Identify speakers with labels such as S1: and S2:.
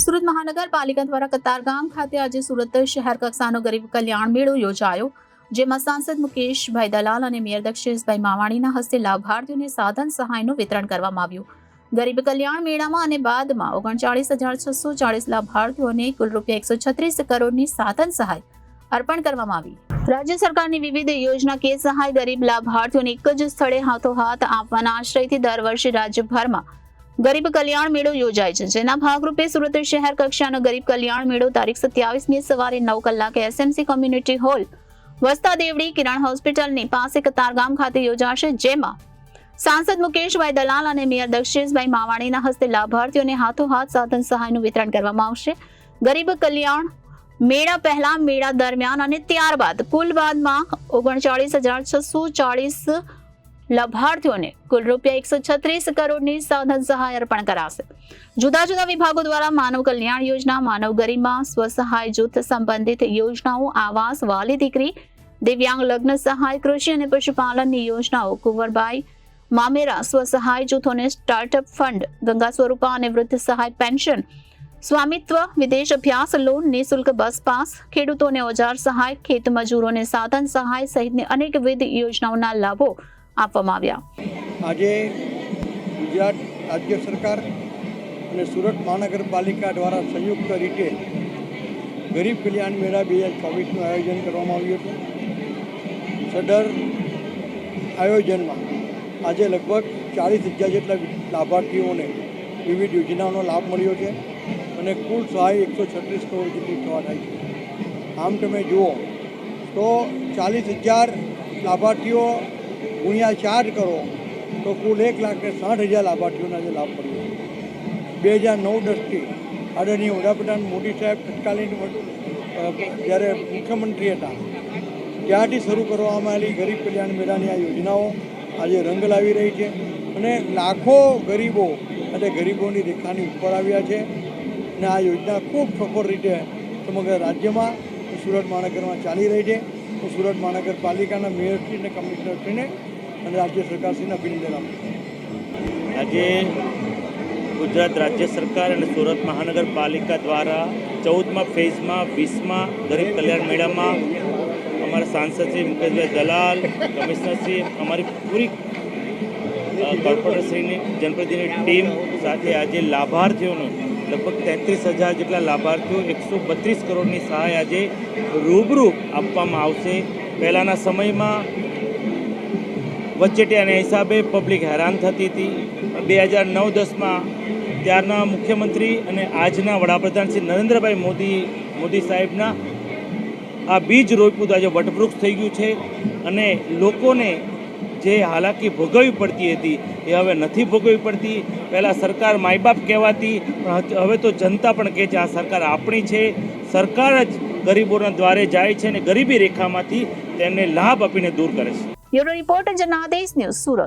S1: સુરત મહાનગરપાલિકા દ્વારા કતારગામ ખાતે આજે સુરત શહેર કક્ષાનો ગરીબ કલ્યાણ મેળો યોજાયો, જેમાં સાંસદ મુકેશભાઈ દલાલ અને મેયર દક્ષેશભાઈ માવાણીના હસ્તે લાભાર્થીઓને સાધન સહાયનું વિતરણ કરવામાં આવ્યું। ગરીબ કલ્યાણ મેળામાં અને બાદમાં 39,640 લાભાર્થીઓને કુલ રૂપિયા 136 કરોડની સાધન સહાય અર્પણ કરવામાં આવી। રાજ્ય સરકારની વિવિધ યોજનાકીય સહાય ગરીબ લાભાર્થીઓને એક જ સ્થળે હાથોહાથ આપવાના આશ્રયથી દર વર્ષે રાજ્યભરમાં ગરીબ કલ્યાણ મેળો યોજાય છે, જેના ભાગરૂપે સુરત શહેર કક્ષાનો ગરીબ કલ્યાણ મેળો તારીખ 27 મે સવારે 9 કલાકે એસએમસી કોમ્યુનિટી હોલ વસ્તા દેવડી કિરણ હોસ્પિટલની પાસે કતારગામ ખાતે યોજાશે, જેમાં સાંસદ મુકેશભાઈ દલાલ અને મેયર દક્ષેશભાઈ માવાણીના હસ્તે લાભાર્થીઓને હાથોહાથ સાધન સહાયનું વિતરણ કરવામાં આવશે। ગરીબ કલ્યાણ મેળા પહેલા, મેળા દરમિયાન અને ત્યારબાદ કુલ બાદમાં 39,640 લાભાર્થીઓને કુલ રૂપિયા 136 કરોડની સાધન સહાય અર્પણ કરાશે। જુદા જુદા વિભાગો દ્વારા માનવ કલ્યાણ યોજના, માનવ ગરિમા, સ્વસહાય જૂથ સંબંધિત યોજનાઓ, આવાસ, વાલી દીકરી, દિવ્યાંગ લગ્ન સહાય, કૃષિ અને પશુપાલનની યોજનાઓ, કુંવરબાઈ મામેરા સ્વસહાય જૂથોને સ્ટાર્ટઅપ ફંડ, ગંગા સ્વરૂપા અને વૃદ્ધ સહાય પેન્શન, સ્વામિત્વ, વિદેશ અભ્યાસ લોન, નિઃશુલ્ક બસ પાસ, ખેડૂતોને ઓજાર સહાય, ખેત મજૂરોને સાધન સહાય સહિતની અનેકવિધ યોજનાઓના લાભો આપવામાં આવ્યા।
S2: આજે ગુજરાત રાજ્ય સરકાર અને સુરત મહાનગરપાલિકા દ્વારા સંયુક્ત રીતે ગરીબ કલ્યાણ મેળા 2024નું આયોજન કરવામાં આવ્યું હતું। સદર આયોજનમાં આજે લગભગ 40,000 જેટલા લાભાર્થીઓને વિવિધ યોજનાઓનો લાભ મળ્યો છે અને કુલ સહાય 136 કરોડ જેટલી થવા થાય છે। આમ તમે જુઓ તો 40,000 લાભાર્થીઓ ગુણ્યા 4 કરો તો કુલ 1,60,000 લાભાર્થીઓને આજે લાભ મળ્યો છે। 2009-10થી આદરણીય વડાપ્રધાન મોદી સાહેબ તત્કાલીન જ્યારે મુખ્યમંત્રી હતા ત્યારથી શરૂ કરવામાં આવેલી ગરીબ કલ્યાણ મેળાની આ યોજનાઓ આજે રંગ લાવી રહી છે અને લાખો ગરીબો અને ગરીબોની રેખાની ઉપર આવ્યા છે અને આ યોજના ખૂબ સફળ રીતે સમગ્ર રાજ્યમાં સુરત મહાનગરમાં ચાલી રહી છે। હું સુરત મહાનગરપાલિકાના મેયરશ્રી અને કમિશનરશ્રીને અને રાજ્ય સરકારશ્રીને અભિનંદન આપું છું।
S3: આજે ગુજરાત રાજ્ય સરકાર અને સુરત મહાનગરપાલિકા દ્વારા 14મા ફેઝમાં 20મા ગરીબ કલ્યાણ મેળામાં અમારા સાંસદ શ્રી મુકેશભાઈ દલાલ, કમિશનરશ્રી, અમારી પૂરી કોર્પોરેશનની જનપ્રતિનિધિની ટીમ સાથે આજે લાભાર્થીઓનો લગભગ 33,000 જેટલા લાભાર્થીઓ 132 કરોડની સહાય આજે રૂબરૂ આપવામાં આવશે। પહેલાંના સમયમાં વચેટિયાના હિસાબે પબ્લિક હેરાન થતી હતી। 2009-10માં ત્યારના મુખ્યમંત્રી અને આજના વડાપ્રધાન શ્રી નરેન્દ્રભાઈ મોદી સાહેબના આ બીજ રોપ્યું આજે વટવૃક્ષ થઈ ગયું છે અને લોકોને જે હાલાકી ભોગવવી પડતી હતી એ હવે નથી ભોગવવી પડતી। પહેલાં સરકાર માય બાપ કહેવાતી, પણ હવે તો જનતા પણ કહે છે આ સરકાર આપણી છે। સરકાર જ ગરીબોના દ્વારે જાય છે અને ગરીબી રેખામાંથી તેમને લાભ આપીને દૂર કરે છે।
S1: Bureau report Janadesh news, Surat.